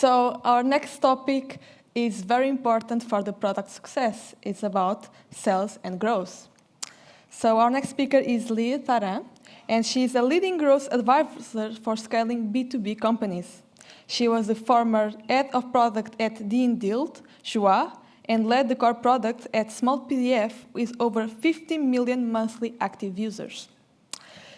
So our next topic is very important for the product success. It's about sales and growth. So our next speaker is Leah Tharin, and she's a leading growth advisor for scaling B2B companies. She was the former head of product at Deindeal, Jua, and led the core product at Smallpdf with over 50 million monthly active users.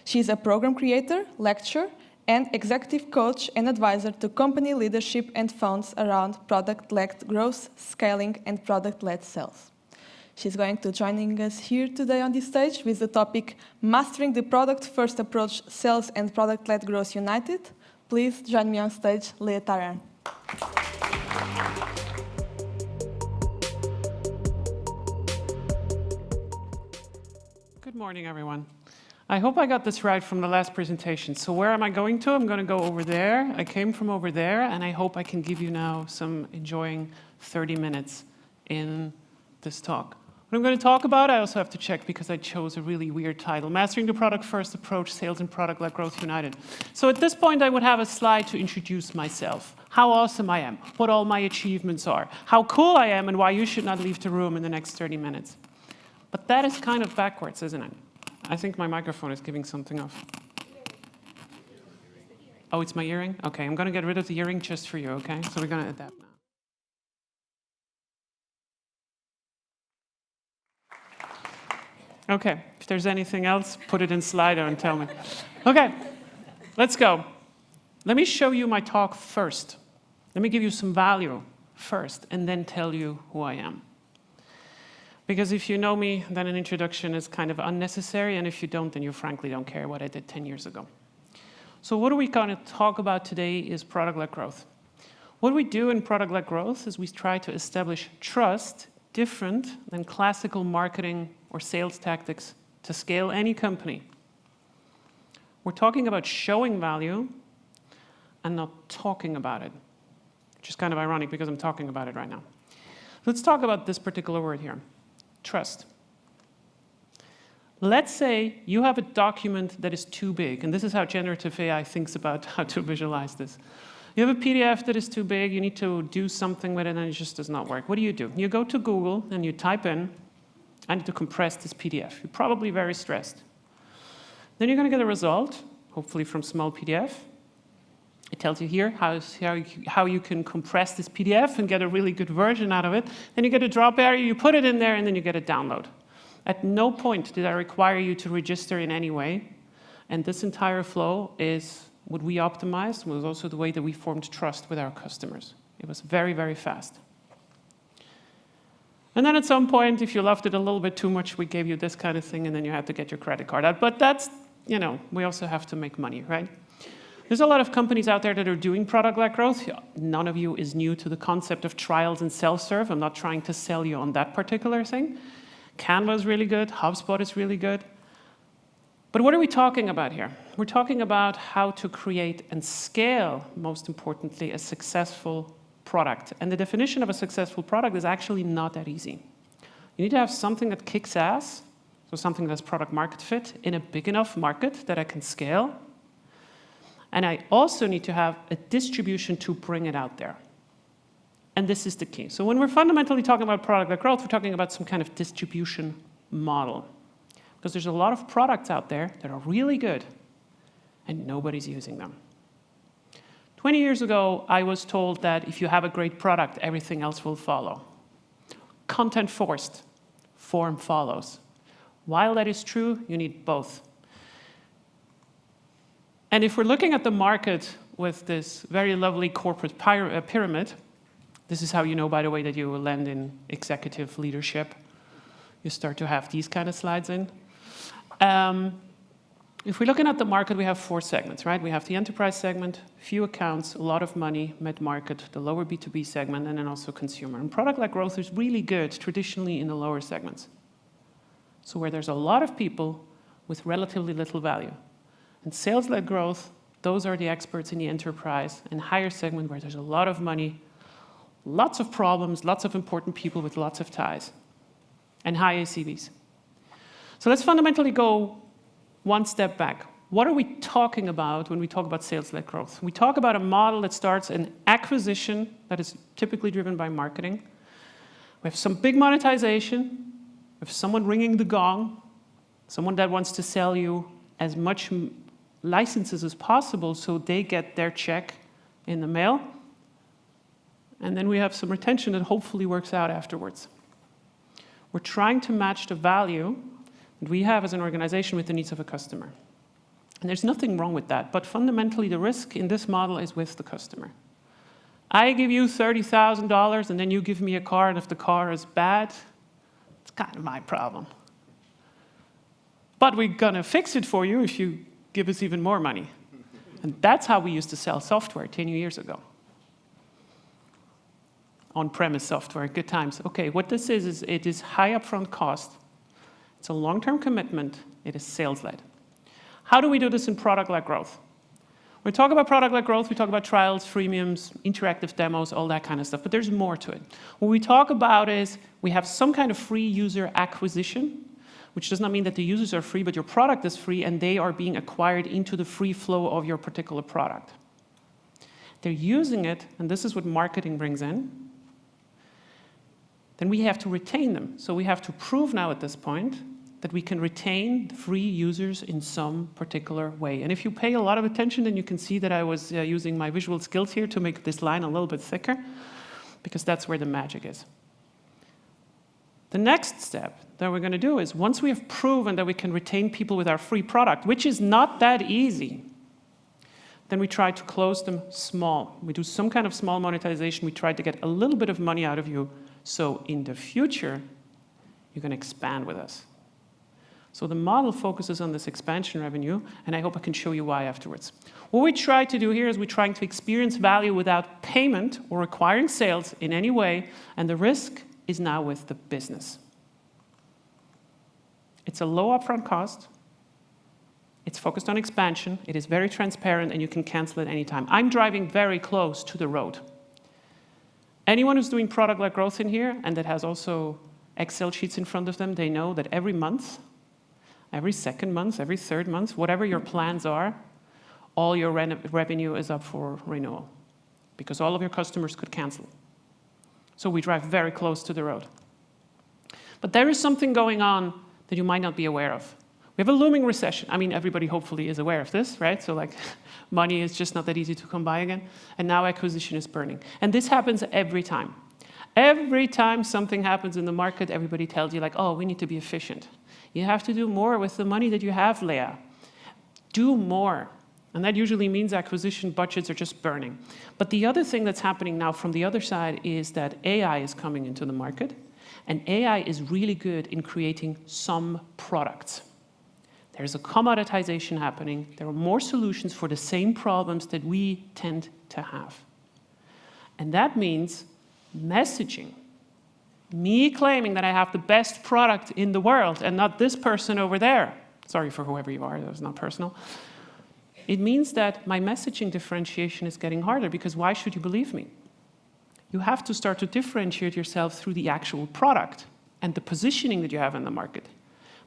She's a program creator, lecturer, and executive coach and advisor to company leadership and funds around product-led growth, scaling, and product-led sales. She's going to join us here today on this stage with the topic Mastering the Product-First Approach, Sales and Product-Led Growth United. Please join me on stage, Leah Tharin. Good morning, everyone. I hope I got this right from the last presentation. So where am I going to? I'm going to go over there. I came from over there, and I hope I can give you now some enjoying 30 minutes in this talk. What I'm going to talk about, I also have to check because I chose a really weird title, Mastering the Product-First Approach, Sales and Product-Led Growth United. So at this point, I would have a slide to introduce myself, how awesome I am, what all my achievements are, how cool I am, and why you should not leave the room in the next 30 minutes. But that is kind of backwards, isn't it? I think my microphone is giving something off. Oh, it's my earring? Okay, I'm going to get rid of the earring just for you, okay? So we're going to adapt now. Okay, if there's anything else, put it in Slido and tell me. Okay, let's go. Let me show you my talk first. Let me give you some value first, and then tell you who I am. Because if you know me, then an introduction is kind of unnecessary, and if you don't, then you frankly don't care what I did 10 years ago. So what are we going to talk about today is product-led growth. What we do in product-led growth is we try to establish trust different than classical marketing or sales tactics to scale any company. We're talking about showing value and not talking about it, which is kind of ironic because I'm talking about it right now. Let's talk about this particular word here. Trust. Let's say you have a document that is too big, and this is how generative AI thinks about how to visualize this. You have a PDF that is too big, you need to do something with it, and it just does not work. What do? You go to Google, and you type in, I need to compress this PDF. You're probably very stressed. Then you're going to get a result, hopefully from Smallpdf. It tells you here how you can compress this PDF and get a really good version out of it. Then you get a drop area, you put it in there, and then you get a download. At no point did I require you to register in any way. And this entire flow is what we optimized, was also the way that we formed trust with our customers. It was very, very fast. And then at some point, if you loved it a little bit too much, we gave you this kind of thing, and then you had to get your credit card out. But that's, we also have to make money, right? There's a lot of companies out there that are doing product-led growth. None of you is new to the concept of trials and self-serve. I'm not trying to sell you on that particular thing. Canva is really good. HubSpot is really good. But what are we talking about here? We're talking about how to create and scale, most importantly, a successful product. And the definition of a successful product is actually not that easy. You need to have something that kicks ass, so something that's product market fit in a big enough market that I can scale. And I also need to have a distribution to bring it out there. And this is the key. So when we're fundamentally talking about product-led growth, we're talking about some kind of distribution model. Because there's a lot of products out there that are really good, and nobody's using them. 20 years ago, I was told that if you have a great product, everything else will follow. Content first, form follows. While that is true, you need both. And if we're looking at the market with this very lovely corporate pyramid, this is how you know, by the way, that you will land in executive leadership. You start to have these kind of slides in. If we're looking at the market, we have 4 segments, right? We have the enterprise segment, few accounts, a lot of money, mid-market, the lower B2B segment, and then also consumer. And product-led growth is really good traditionally in the lower segments. So where there's a lot of people with relatively little value. And sales-led growth, those are the experts in the enterprise and higher segment where there's a lot of money, lots of problems, lots of important people with lots of ties, and high ACVs. So let's fundamentally go one step back. what are we talking about when we talk about sales-led growth? We talk about a model that starts an acquisition that is typically driven by marketing. We have some big monetization. We have someone ringing the gong, someone that wants to sell you as much licenses as possible so they get their check in the mail. And then we have some retention that hopefully works out afterwards. We're trying to match the value that we have as an organization with the needs of a customer. And there's nothing wrong with that, but fundamentally the risk in this model is with the customer. I give you $30,000 and then you give me a car, and if the car is bad, it's kind of my problem. But we're gonna fix it for you if you give us even more money. And that's how we used to sell software 10 years ago. On-premise software, good times. Okay, what this is it is high upfront cost. It's a long-term commitment. It is sales-led. How do we do this in product-led growth? When we talk about product-led growth, we talk about trials, freemiums, interactive demos, all that kind of stuff, but there's more to it. What we talk about is we have some kind of free user acquisition, which does not mean that the users are free, but your product is free and they are being acquired into the free flow of your particular product. They're using it, and this is what marketing brings in. Then we have to retain them. So we have to prove now at this point that we can retain the free users in some particular way. And if you pay a lot of attention, then you can see that I was using my visual skills here to make this line a little bit thicker, because that's where the magic is. The next step that we're going to do is, once we have proven that we can retain people with our free product, which is not that easy, then we try to close them small. We do some kind of small monetization. We try to get a little bit of money out of you, so in the future, you can expand with us. So the model focuses on this expansion revenue, and I hope I can show you why afterwards. What we try to do here is we're trying to experience value without payment or acquiring sales in any way, and the risk is now with the business. It's a low upfront cost. It's focused on expansion. It is very transparent, and you can cancel at any time. I'm driving very close to the road. Anyone who's doing product-led growth in here, and that has also Excel sheets in front of them, they know that every month, every second month, every third month, whatever your plans are, all your revenue is up for renewal, because all of your customers could cancel. So we drive very close to the road. But there is something going on that you might not be aware of. We have a looming recession. I mean, everybody hopefully is aware of this, right? So like, money is just not that easy to come by again. And now acquisition is burning. And this happens every time. Every time something happens in the market, everybody tells you like, oh, we need to be efficient. You have to do more with the money that you have, Leah. Do more. And that usually means acquisition budgets are just burning. But the other thing that's happening now from the other side is that AI is coming into the market. And AI is really good in creating some products. There's a commoditization happening. There are more solutions for the same problems that we tend to have. And that means messaging. Me claiming that I have the best product in the world and not this person over there. Sorry for whoever you are, that was not personal. It means that my messaging differentiation is getting harder, because why should you believe me? You have to start to differentiate yourself through the actual product and the positioning that you have in the market.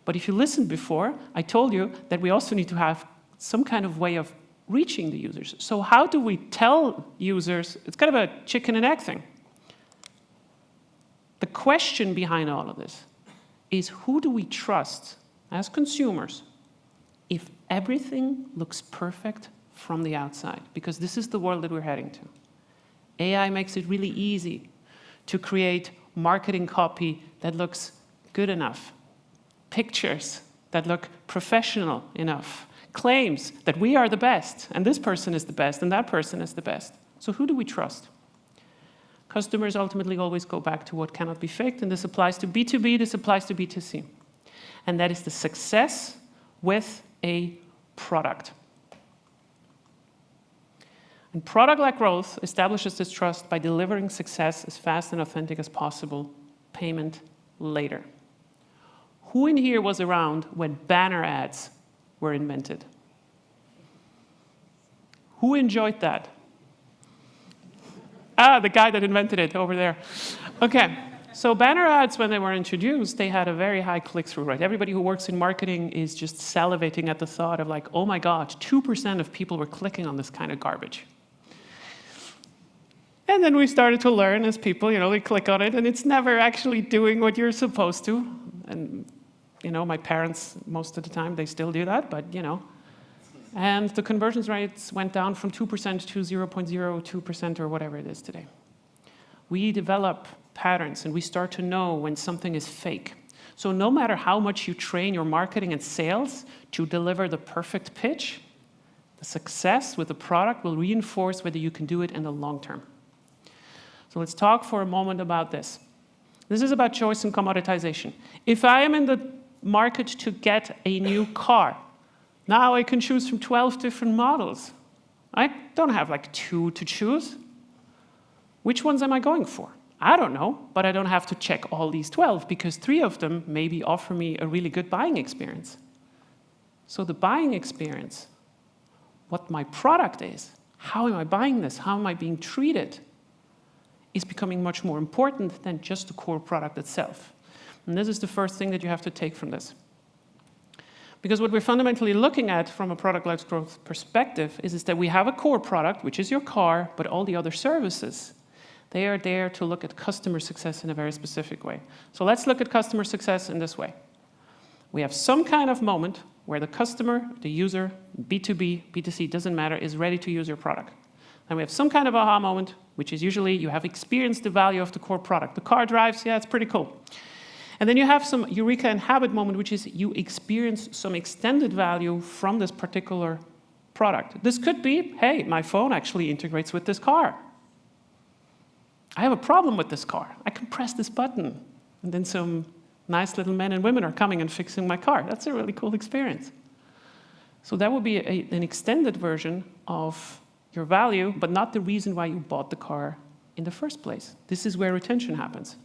But if you listened before, I told you that we also need to have some kind of way of reaching the users. So how do we tell users? It's kind of a chicken and egg thing. The question behind all of this is, who do we trust as consumers if everything looks perfect from the outside? Because this is the world that we're heading to. AI makes it really easy to create marketing copy that looks good enough, pictures that look professional enough, claims that we are the best, and this person is the best, and that person is the best. So who do we trust? Customers ultimately always go back to what cannot be faked, and this applies to B2B, this applies to B2C. And that is the success with a product. And product-led growth establishes this trust by delivering success as fast and authentic as possible, payment later. Who in here was around when banner ads were invented? Who enjoyed that? Ah, the guy that invented it over there. Okay, So banner ads, when they were introduced, they had a very high click-through rate. Everybody who works in marketing is just salivating at the thought of like, oh my God, 2% of people were clicking on this kind of garbage. And then we started to learn as people, they click on it, and it's never actually doing what you're supposed to. And, my parents, most of the time, they still do that, but, And the conversion rates went down from 2% to 0.02% or whatever it is today. We develop patterns, and we start to know when something is fake. So no matter how much you train your marketing and sales to deliver the perfect pitch, the success with the product will reinforce whether you can do it in the long term. So let's talk for a moment about this. This is about choice and commoditization. If I am in the market to get a new car, now I can choose from 12 different models. I don't have like 2 to choose. Which ones am I going for? I don't know, but I don't have to check all these 12 because 3 of them maybe offer me a really good buying experience. So the buying experience, what my product is, how am I buying this, how am I being treated, is becoming much more important than just the core product itself. And this is the first thing that you have to take from this. Because what we're fundamentally looking at from a product-led growth perspective is that we have a core product, which is your car, but all the other services, they are there to look at customer success in a very specific way. So let's look at customer success in this way. We have some kind of moment where the customer, the user, B2B, B2C, doesn't matter, is ready to use your product. And we have some kind of aha moment, which is usually you have experienced the value of the core product. The car drives, yeah, it's pretty cool. And then you have some Eureka and habit moment, which is you experience some extended value from this particular product. This could be, hey, my phone actually integrates with this car. I have a problem with this car. I can press this button, and then some nice little men and women are coming and fixing my car. That's a really cool experience. So that would be an extended version of your value, but not the reason why you bought the car in the first place. This is where retention happens.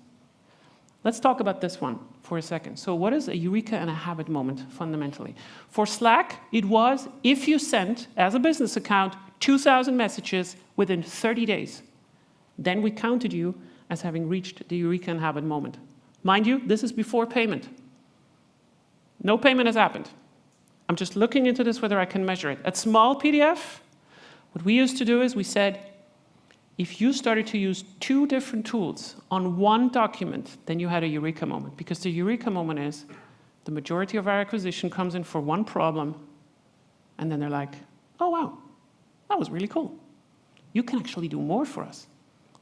Let's talk about this one for a second. So what is a Eureka and a habit moment, fundamentally? For Slack, it was if you sent, as a business account, 2,000 messages within 30 days. Then we counted you as having reached the Eureka and habit moment. Mind you, this is before payment. No payment has happened. I'm just looking into this, whether I can measure it. At Smallpdf, what we used to do is we said, if you started to use 2 different tools on one document, then you had a Eureka moment. Because the Eureka moment is the majority of our acquisition comes in for one problem, and then they're like, oh, wow, that was really cool. You can actually do more for us.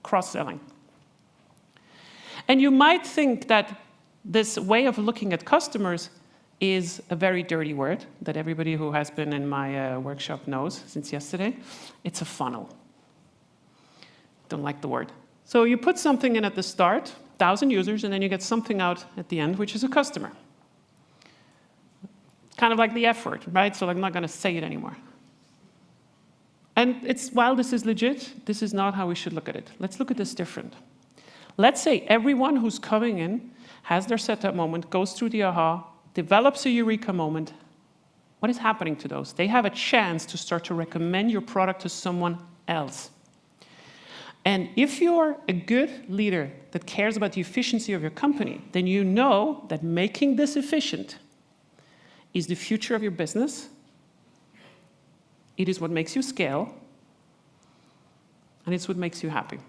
Cross-selling. And you might think that this way of looking at customers is a very dirty word that everybody who has been in my workshop knows since yesterday. It's a funnel. Don't like the word. So you put something in at the start, 1,000 users, and then you get something out at the end, which is a customer. Kind of like the F word, right? So I'm not going to say it anymore. And while this is legit, this is not how we should look at it. Let's look at this different. Let's say everyone who's coming in has their setup moment, goes through the aha, develops a Eureka moment. What is happening to those? They have a chance to start to recommend your product to someone else. And if you're a good leader that cares about the efficiency of your company, then you know that making this efficient is the future of your business. It is what makes you scale, and it's what makes you happy.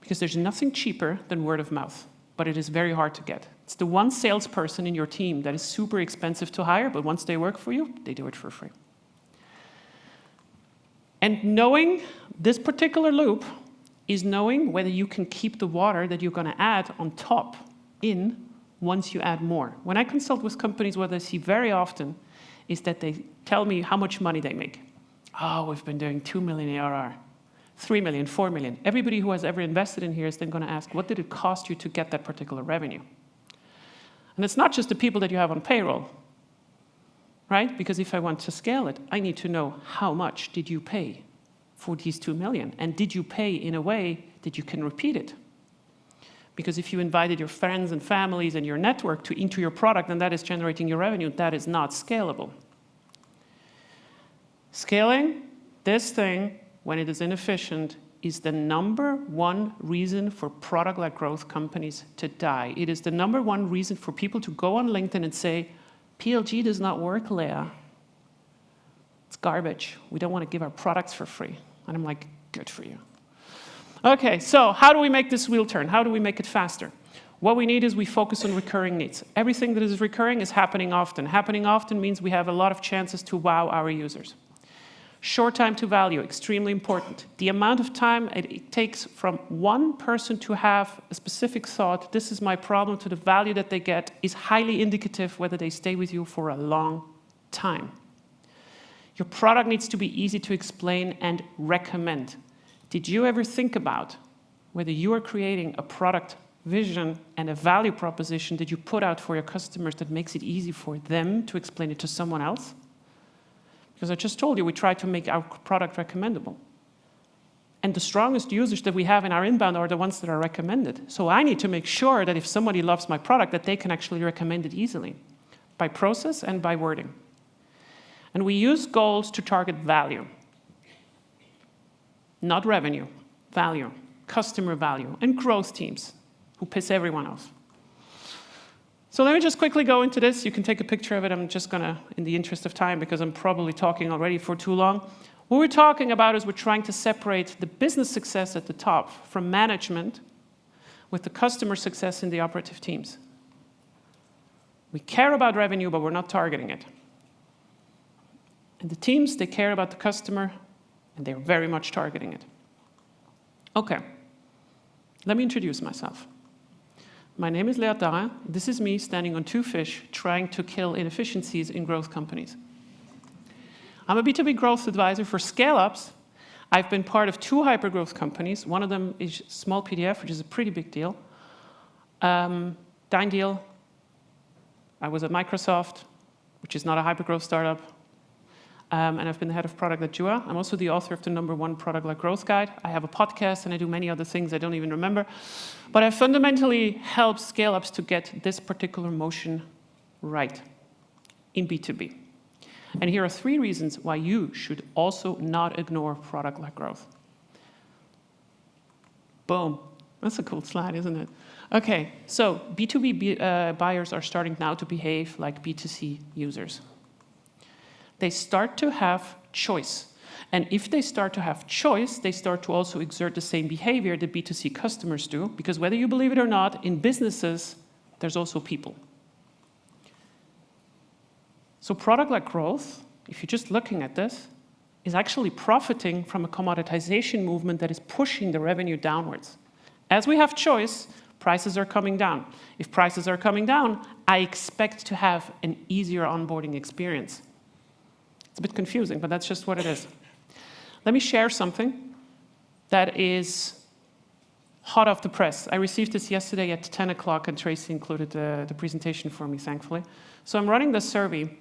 Because there's nothing cheaper than word of mouth, but it is very hard to get. It's the one salesperson in your team that is super expensive to hire, but once they work for you, they do it for free. And knowing this particular loop is knowing whether you can keep the water that you're going to add on top in once you add more. When I consult with companies, what I see very often is that they tell me how much money they make. Oh, we've been doing 2 million ARR, 3 million, 4 million. Everybody who has ever invested in here is then going to ask, what did it cost you to get that particular revenue? And it's not just the people that you have on payroll, right? Because if I want to scale it, I need to know how much did you pay for these 2 million? And did you pay in a way that you can repeat it? Because if you invited your friends and families and your network into your product and that is generating your revenue, that is not scalable. Scaling this thing, when it is inefficient, is the #1 reason for product-led growth companies to die. It is the #1 reason for people to go on LinkedIn and say, PLG does not work, Leah. It's garbage. We don't want to give our products for free. And I'm like, good for you. Okay, so how do we make this wheel turn? How do we make it faster? What we need is we focus on recurring needs. Everything that is recurring is happening often. Happening often means we have a lot of chances to wow our users. Short time to value, extremely important. The amount of time it takes from one person to have a specific thought, this is my problem, to the value that they get, is highly indicative whether they stay with you for a long time. Your product needs to be easy to explain and recommend. Did you ever think about whether you are creating a product vision and a value proposition that you put out for your customers that makes it easy for them to explain it to someone else? Because I just told you, we try to make our product recommendable. And the strongest users that we have in our inbound are the ones that are recommended. So I need to make sure that if somebody loves my product, that they can actually recommend it easily, by process and by wording. And we use goals to target value. Not revenue, value, customer value, and growth teams, who piss everyone off. So let me just quickly go into this. You can take a picture of it. I'm just going to, in the interest of time, because I'm probably talking already for too long. What we're talking about is we're trying to separate the business success at the top from management with the customer success in the operative teams. We care about revenue, but we're not targeting it. And the teams, they care about the customer, and they're very much targeting it. Okay, let me introduce myself. My name is Leah Tharin. This is me standing on 2 fish trying to kill inefficiencies in growth companies. I'm a B2B growth advisor for Scaleups. I've been part of 2 hypergrowth companies. One of them is Smallpdf, which is a pretty big deal. Deindeal. I was at Microsoft, which is not a hypergrowth startup. And I've been the head of product at Jua. I'm also the author of the #1 product-led growth guide. I have a podcast, and I do many other things I don't even remember. But I fundamentally help Scaleups to get this particular motion right in B2B. And here are 3 reasons why you should also not ignore product-led growth. Boom. That's a cool slide, isn't it? Okay, so B2B buyers are starting now to behave like B2C users. They start to have choice. And if they start to have choice, they start to also exert the same behavior that B2C customers do, because whether you believe it or not, in businesses, there's also people. So product-led growth, if you're just looking at this, is actually profiting from a commoditization movement that is pushing the revenue downwards. As we have choice, prices are coming down. If prices are coming down, I expect to have an easier onboarding experience. It's a bit confusing, but that's just what it is. Let me share something that is hot off the press. I received this yesterday at 10 o'clock, and Tracy included the presentation for me, thankfully. So I'm running this survey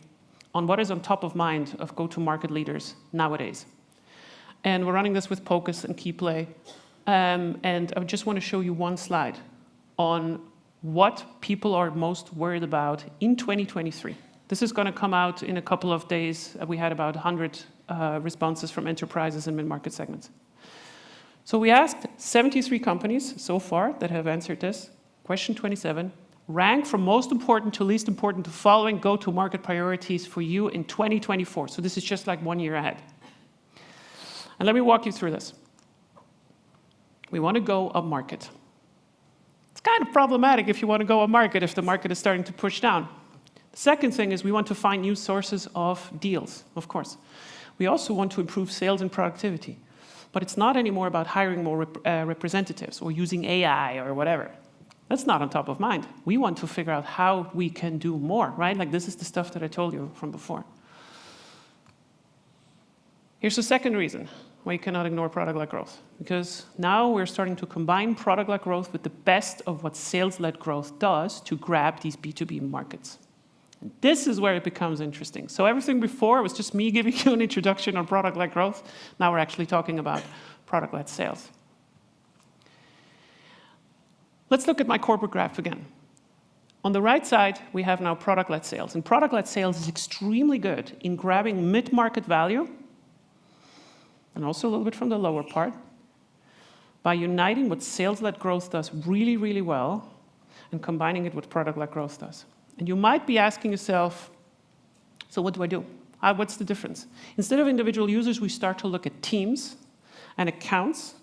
on what is on top of mind of go-to-market leaders nowadays. And we're running this with Pocus and KeyPlay. And I just want to show you one slide on what people are most worried about in 2023. This is going to come out in a couple of days. We had about 100 responses from enterprises and mid-market segments. So we asked 73 companies so far that have answered this. Question 27, rank from most important to least important the following go-to-market priorities for you in 2024. So this is just like 1 year ahead. And let me walk you through this. We want to go up-market. It's kind of problematic if you want to go up-market if the market is starting to push down. The second thing is we want to find new sources of deals, of course. We also want to improve sales and productivity. But it's not anymore about hiring more representatives or using AI or whatever. That's not on top of mind. We want to figure out how we can do more, right? Like this is the stuff that I told you from before. Here's the second reason why you cannot ignore product-led growth. Because now we're starting to combine product-led growth with the best of what sales-led growth does to grab these B2B markets. And this is where it becomes interesting. So everything before was just me giving you an introduction on product-led growth. Now we're actually talking about product-led sales. Let's look at my corporate graph again. On the right side, we have now product-led sales. And product-led sales is extremely good in grabbing mid-market value, and also a little bit from the lower part, by uniting what sales-led growth does really, really well and combining it with product-led growth does. And you might be asking yourself, so what do I do? What's the difference? Instead of individual users, we start to look at teams and accounts,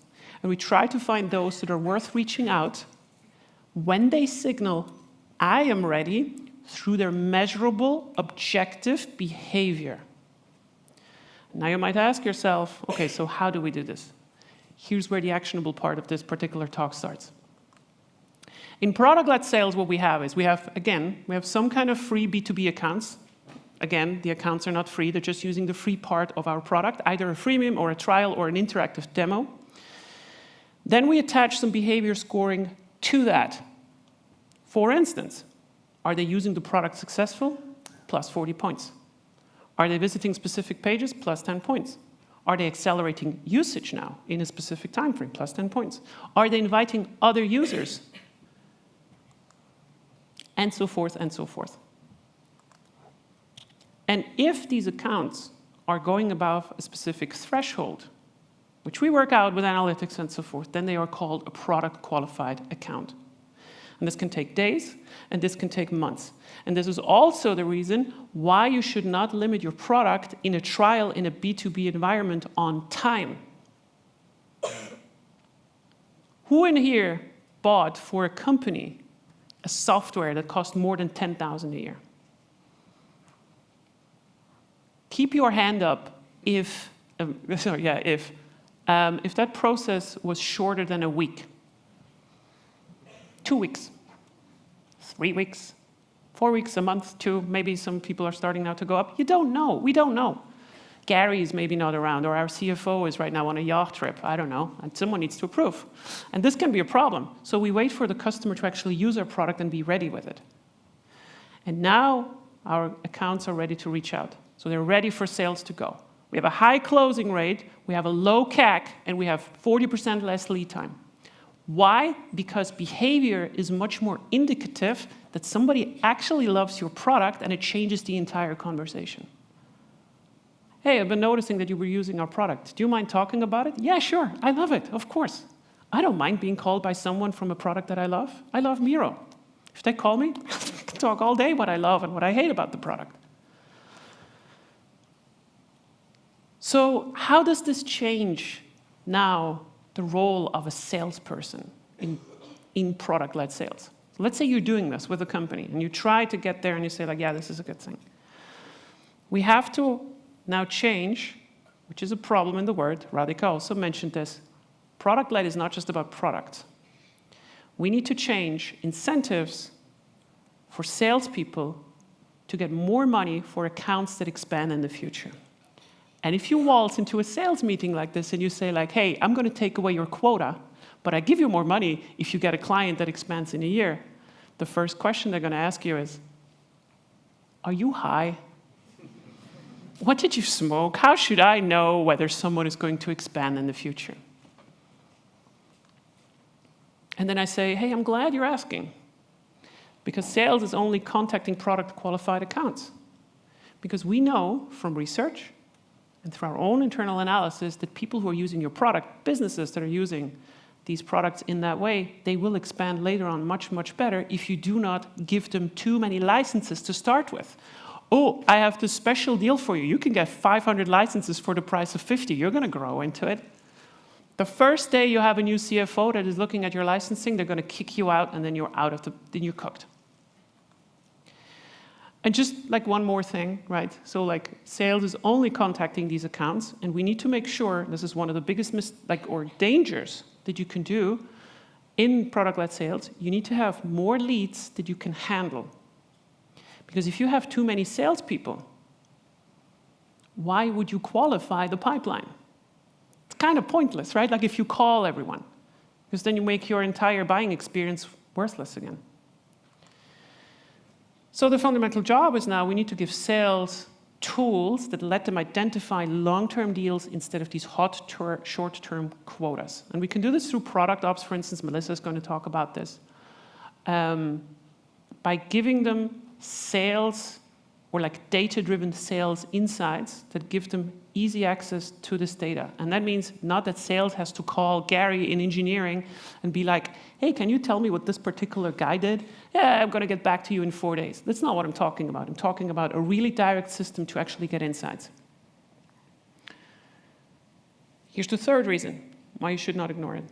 and we try to find those that are worth reaching out when they signal, I am ready, through their measurable, objective behavior. Now you might ask yourself, okay, so how do we do this? Here's where the actionable part of this particular talk starts. In product-led sales, what we have is we have some kind of free B2B accounts. Again, the accounts are not free, they're just using the free part of our product, either a freemium or a trial or an interactive demo. Then we attach some behavior scoring to that. For instance, are they using the product successful? Plus 40 points. Are they visiting specific pages? Plus 10 points. Are they accelerating usage now in a specific time frame? Plus 10 points. Are they inviting other users? And so forth and so forth. And if these accounts are going above a specific threshold, which we work out with analytics and so forth, then they are called a product qualified account. And this can take days, and this can take months. And this is also the reason why you should not limit your product in a trial in a B2B environment on time. Who in here bought for a company a software that cost more than $10,000 a year? Keep your hand up if that process was shorter than a week. 2 weeks, 3 weeks, 4 weeks, a month, 2, maybe some people are starting now to go up. You don't know, we don't know. Gary is maybe not around, or our CFO is right now on a yacht trip, I don't know, and someone needs to approve. And this can be a problem. So we wait for the customer to actually use our product and be ready with it. And now our accounts are ready to reach out. So they're ready for sales to go. We have a high closing rate, we have a low CAC, and we have 40% less lead time. Why? Because behavior is much more indicative that somebody actually loves your product and it changes the entire conversation. Hey, I've been noticing that you were using our product. Do you mind talking about it? Yeah, sure, I love it, of course. I don't mind being called by someone from a product that I love. I love Miro. If they call me, I can talk all day what I love and what I hate about the product. So how does this change now the role of a salesperson in product-led sales? So let's say you're doing this with a company and you try to get there and you say like, yeah, this is a good thing. We have to now change, which is a problem in the word. Radhika also mentioned this. Product-led is not just about product. We need to change incentives for salespeople to get more money for accounts that expand in the future. And if you waltz into a sales meeting like this and you say like, hey, I'm going to take away your quota, but I give you more money if you get a client that expands in a year, the first question they're going to ask you is, are you high? What did you smoke? How should I know whether someone is going to expand in the future? And then I say, hey, I'm glad you're asking, because sales is only contacting product qualified accounts. Because we know from research and through our own internal analysis that people who are using your product, businesses that are using these products in that way, they will expand later on much, much better if you do not give them too many licenses to start with. Oh, I have this special deal for you. You can get 500 licenses for the price of 50. You're going to grow into it. The first day you have a new CFO that is looking at your licensing, they're going to kick you out, and then you're out of then you're cooked. And just like one more thing, right? So like sales is only contacting these accounts, and we need to make sure, this is one of the biggest dangers that you can do in product-led sales. You need to have more leads that you can handle. Because if you have too many salespeople, why would you qualify the pipeline? It's kind of pointless, right? Like if you call everyone, because then you make your entire buying experience worthless again. So the fundamental job is now we need to give sales tools that let them identify long-term deals instead of these short-term quotas. And we can do this through product ops, for instance. Melissa is going to talk about this. By giving them sales or like data-driven sales insights that give them easy access to this data. And that means not that sales has to call Gary in engineering and be like, hey, can you tell me what this particular guy did? Yeah, I'm going to get back to you in 4 days. That's not what I'm talking about. I'm talking about a really direct system to actually get insights. Here's the third reason why you should not ignore it.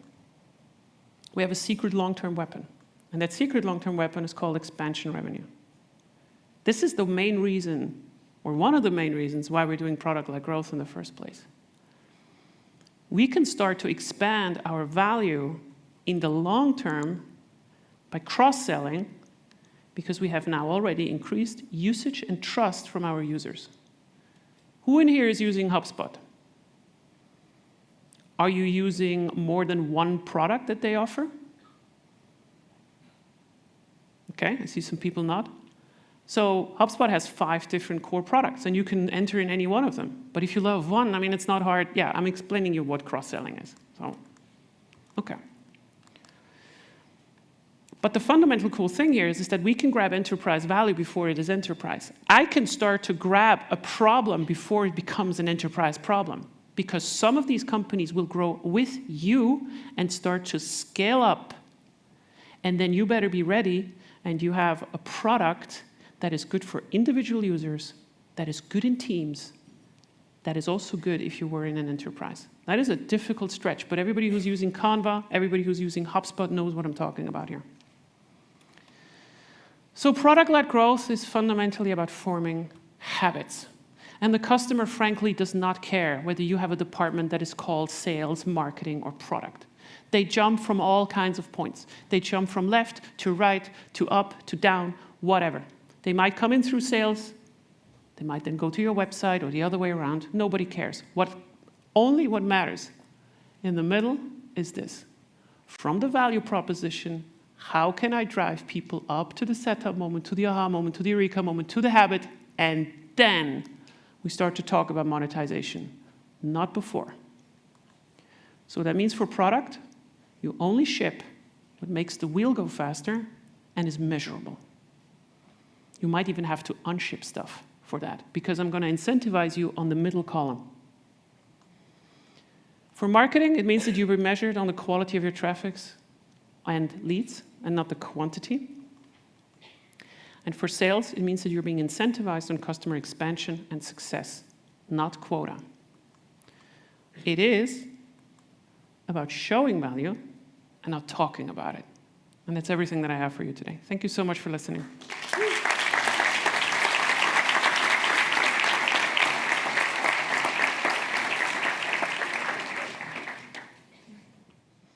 We have a secret long-term weapon. And that secret long-term weapon is called expansion revenue. This is the main reason, or one of the main reasons, why we're doing product-led growth in the first place. We can start to expand our value in the long term by cross-selling, because we have now already increased usage and trust from our users. Who in here is using HubSpot? Are you using more than one product that they offer? Okay, I see some people nod. So HubSpot has 5 different core products, and you can enter in any one of them. But if you love one, I mean, it's not hard. Yeah, I'm explaining you what cross-selling is. So, okay. But the fundamental cool thing here is that we can grab enterprise value before it is enterprise. I can start to grab a problem before it becomes an enterprise problem, because some of these companies will grow with you and start to scale up. And then you better be ready, and you have a product that is good for individual users, that is good in teams, that is also good if you were in an enterprise. That is a difficult stretch, but everybody who's using Canva, everybody who's using HubSpot knows what I'm talking about here. So product-led growth is fundamentally about forming habits. And the customer, frankly, does not care whether you have a department that is called sales, marketing, or product. They jump from all kinds of points. They jump from left to right, to up, to down, whatever. They might come in through sales. They might then go to your website or the other way around. Nobody cares. Only what matters in the middle is this. From the value proposition, how can I drive people up to the setup moment, to the aha moment, to the Eureka moment, to the habit, and then we start to talk about monetization, not before. So that means for product, you only ship what makes the wheel go faster and is measurable. You might even have to unship stuff for that, because I'm going to incentivize you on the middle column. For marketing, it means that you be measured on the quality of your traffic and leads, and not the quantity. And for sales, it means that you're being incentivized on customer expansion and success, not quota. It is about showing value and not talking about it. And that's everything that I have for you today. Thank you so much for listening.